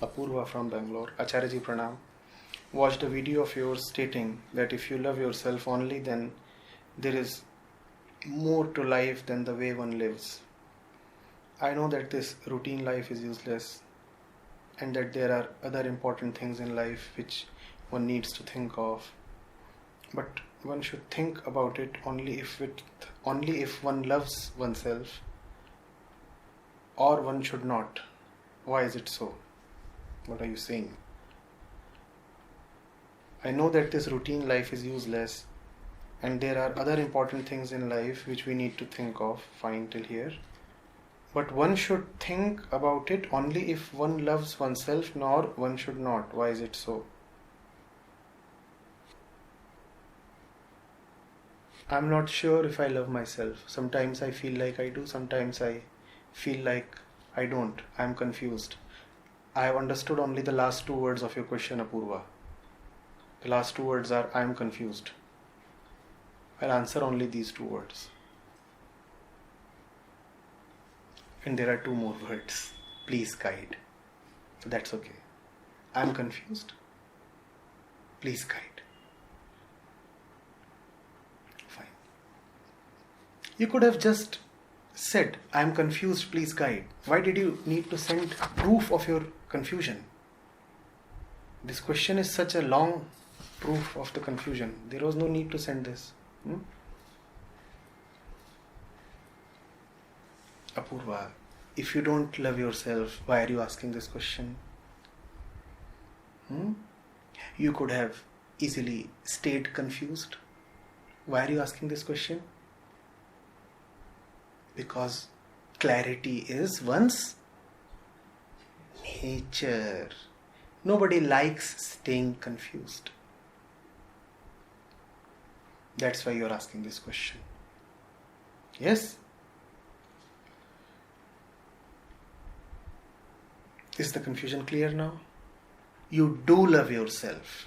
Apurva from Bangalore. Acharya ji Pranam. Watched a video of yours stating that if you love yourself only, then there is more to life than the way one lives. I know that this routine life is useless and that there are other important things in life which one needs to think of. But one should think about it only if one loves oneself, or one should not. Why is it so? What are you saying? I know that this routine life is useless and there are other important things in life which we need to think of. Fine till here. But one should think about it only if one loves oneself, nor one should not. Why is it so? I'm not sure if I love myself. Sometimes I feel like I do, sometimes I feel like I don't. I'm confused. I have understood only the last two words of your question, Apurva. The last two words are, I am confused. I'll answer only these two words. And there are two more words. Please guide. So that's okay. I am confused. Please guide. Fine. You could have just said, I am confused, please guide. Why did you need to send proof of your confusion? This question is such a long proof of the confusion. There was no need to send this. Apurva, if you don't love yourself, why are you asking this question? You could have easily stayed confused. Why are you asking this question? Because clarity is one's nature. Nobody likes staying confused. That's why you're asking this question. Yes? Is the confusion clear now? You do love yourself.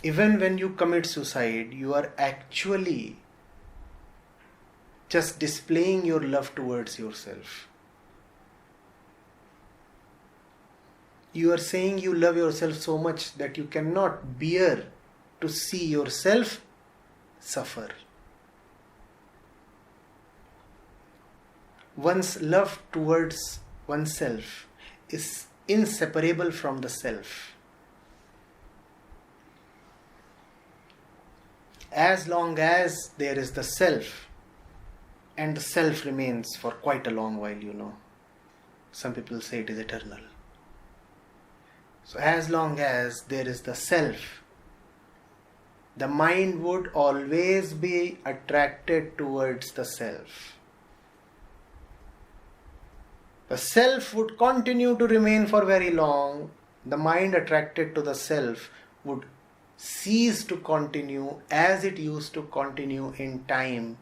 Even when you commit suicide, you are actually just displaying your love towards yourself. You are saying you love yourself so much that you cannot bear to see yourself suffer. One's love towards oneself is inseparable from the self. As long as there is the self, and the self remains for quite a long while, Some people say it is eternal. So as long as there is the self, the mind would always be attracted towards the self. The self would continue to remain for very long. The mind attracted to the self would cease to continue as it used to continue in time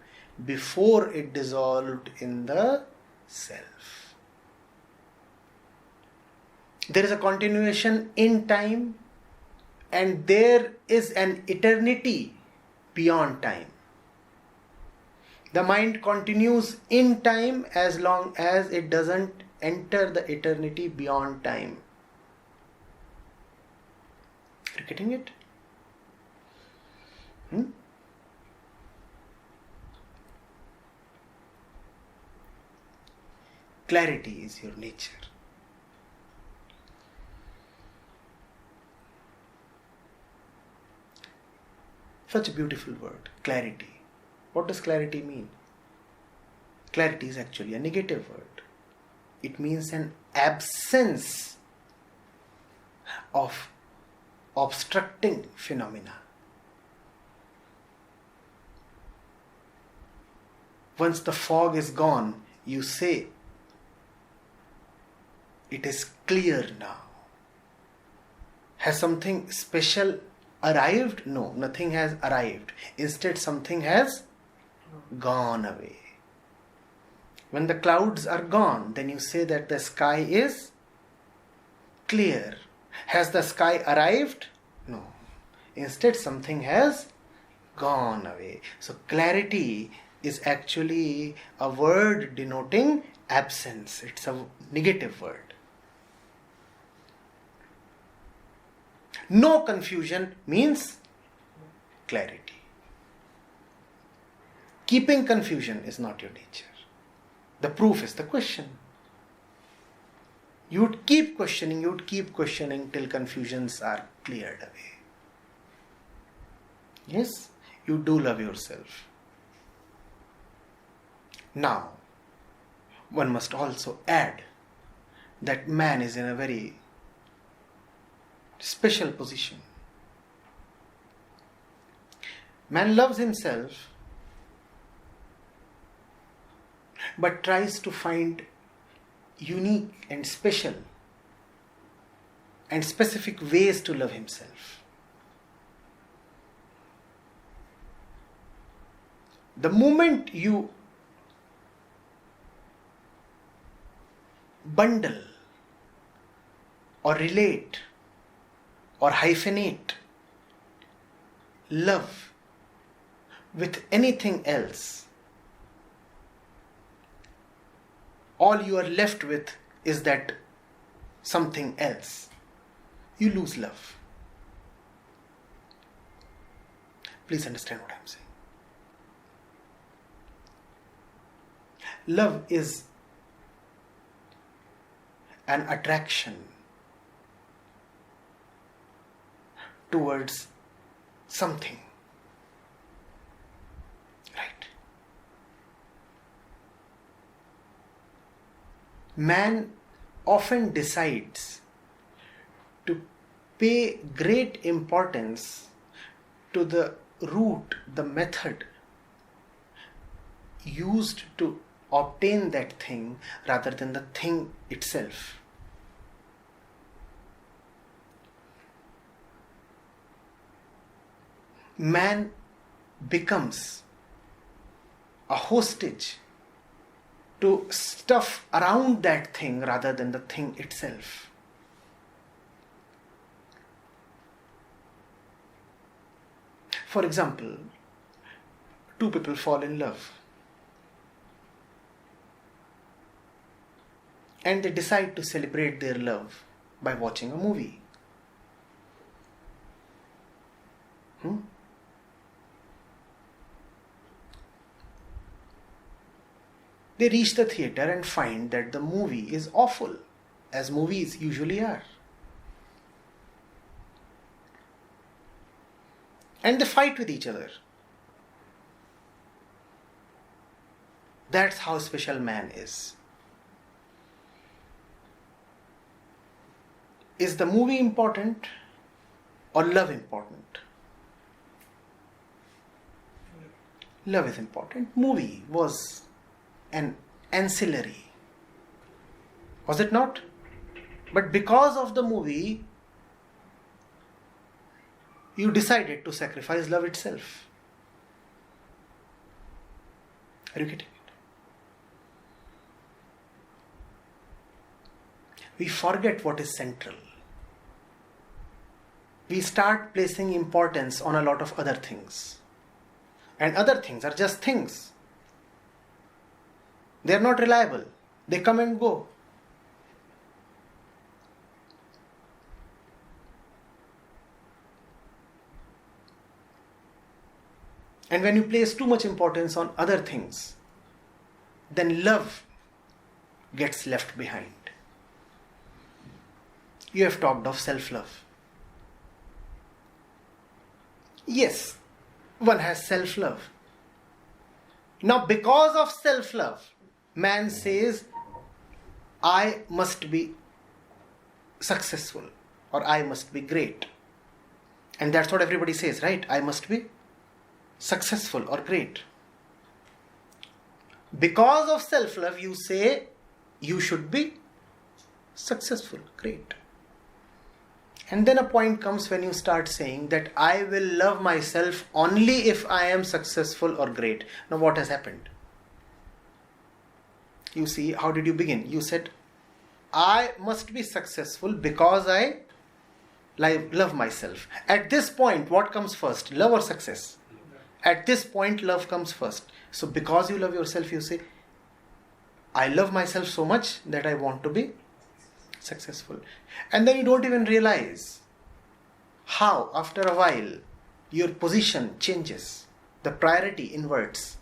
before it dissolved in the self. There is a continuation in time, and there is an eternity beyond time. The mind continues in time as long as it doesn't enter the eternity beyond time. Are you getting it? Clarity is your nature. Such a beautiful word, clarity. What does clarity mean? Clarity is actually a negative word. It means an absence of obstructing phenomena. Once the fog is gone, you say, it is clear now. Has something special arrived? No, nothing has arrived. Instead, something has gone away. When the clouds are gone, then you say that the sky is clear. Has the sky arrived? No. Instead, something has gone away. So, clarity is actually a word denoting absence. It's a negative word. No confusion means clarity. Keeping confusion is not your nature. The proof is the question. You would keep questioning till confusions are cleared away. Yes, you do love yourself. Now, one must also add that man is in a very special position. Man loves himself but tries to find unique and special and specific ways to love himself. The moment you bundle or relate or hyphenate love with anything else, all you are left with is that something else. You lose love. Please understand what I am saying. Love is an attraction towards something. Right? Man often decides to pay great importance to the route, the method used to obtain that thing rather than the thing itself. Man becomes a hostage to stuff around that thing rather than the thing itself. For example, two people fall in love and they decide to celebrate their love by watching a movie. They reach the theater and find that the movie is awful, as movies usually are. And they fight with each other. That's how special man is. Is the movie important or love important? Love is important. Movie was an ancillary. Was it not? But because of the movie, you decided to sacrifice love itself. Are you getting it? We forget what is central. We start placing importance on a lot of other things. And other things are just things. They are not reliable. They come and go. And when you place too much importance on other things, then love gets left behind. You have talked of self-love. Yes, one has self-love. Now, because of self-love, man says, I must be successful or I must be great. And that's what everybody says, right? I must be successful or great. Because of self-love, you say you should be successful, great. And then a point comes when you start saying that I will love myself only if I am successful or great. Now what has happened? You see, how did you begin? You said, I must be successful because I love myself. At this point, what comes first? Love or success? At this point, love comes first. So because you love yourself, you say, I love myself so much that I want to be successful. And then you don't even realize How, after a while, your position changes, the priority inverts.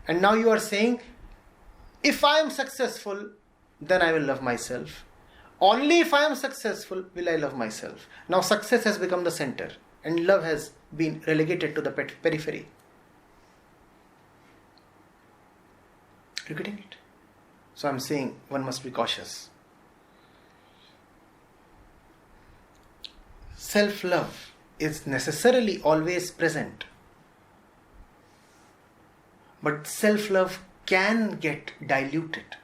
And now you are saying, if I am successful, then I will love myself. Only if I am successful will I love myself. Now success has become the center and love has been relegated to the periphery. Are you getting it? So I'm saying one must be cautious. Self-love is necessarily always present. But self-love can get diluted,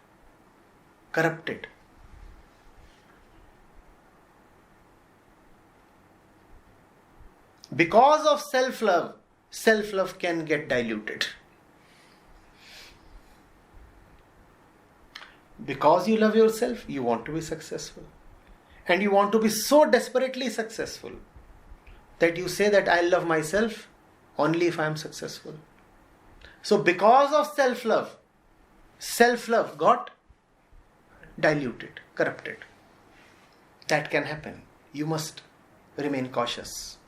corrupted. Because of self-love can get diluted. Because you love yourself, you want to be successful. And you want to be so desperately successful that you say that I love myself only if I am successful. So because of self-love got diluted, corrupted. That can happen. You must remain cautious.